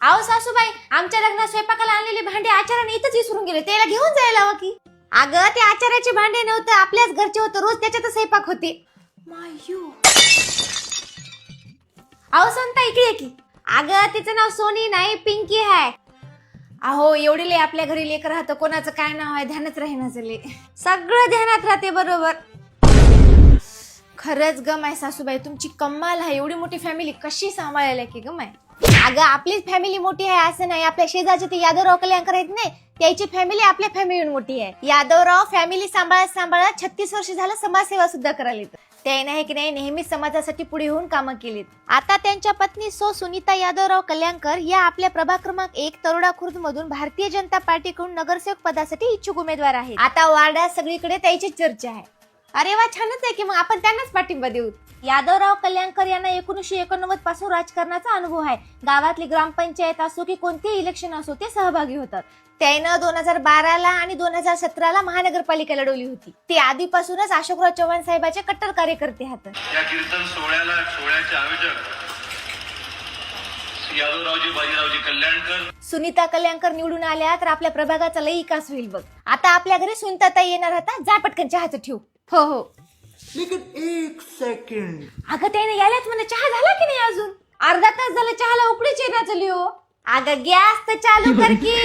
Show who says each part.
Speaker 1: अहो सासूबाई, आमच्या लग्नात स्वयंपाकाला आणलेली भांडी आचार्याने इथंच विसरून गेले, त्याला घेऊन जायला हवं की. अगं ते आचार्याचे भांडे नव्हते, आपल्याच घरचे होते, रोज त्याच्यातच स्वयंपाक होते. अहो संता इकडे की. अगं तिचं नाव सोनी नाही पिंकी आहे. अहो एवढी लय आपल्या घरी लेकर राहतं, कोणाचं काय नाव आहे ध्यानच राहीना झाले. सगळं ध्यानात राहते बरोबर. खरंच गम आहे सासूबाई, तुमची कमाल आहे. एवढी मोठी फॅमिली कशी सांभाळायला की गम आहे. अगं आपलीच फॅमिली मोठी आहे असं नाही, आपल्या शेजारचे ते यादवराव कल्याणकर आहेत नाही, त्याची फॅमिली आपल्या फॅमिली मोठी आहे. यादवराव फॅमिली सांभाळत 36 वर्ष झालं समाजसेवा सुद्धा करायला. ते नाही की नाही नेहमीच समाजासाठी पुढे होऊन कामं केलीत. आता त्यांच्या पत्नी सुनीता यादवराव कल्याणकर या आपल्या प्रभाग क्रमांक 1 तरोडा खुर्द मधून भारतीय जनता पार्टीकडून नगरसेवक पदासाठी इच्छुक उमेदवार आहेत. आता वार्डात सगळीकडे त्याची चर्चा आहे. अरे वा, छानच आहे की मग आपण त्यांनाच पाठिंबा देऊ. यादवराव कल्याणकर यांना 1989 पासून राजकारणाचा अनुभव आहे. गावातली ग्रामपंचायत असो की कोणतेही इलेक्शन असो ते सहभागी होतात. त्यानं 2012 आणि 2017 महानगरपालिका लढवली होती. ते आधीपासूनच अशोकराव चव्हाण साहेबांचे कट्टर कार्यकर्ते आहेत.
Speaker 2: या कीर्तन सोहळ्याचे आयोजक यादवरावजी बाजीरावजी कल्याणकर.
Speaker 1: सुनीता कल्याणकर निवडून आल्या तर आपल्या प्रभागाचा लई विकास होईल बघ. आता आपल्या घरी सुनीताताई येणार होता, जा पटकन चहाचं ठेव. हो हो.
Speaker 3: लेकिन एक सेकंड.
Speaker 1: अगं त्याने यायलाच म्हणे, चहा झाला की नाही अजून? अर्धा तास झाला चहाला उकळीच येणार झाली हो. अगं गॅस तर चालू कर की.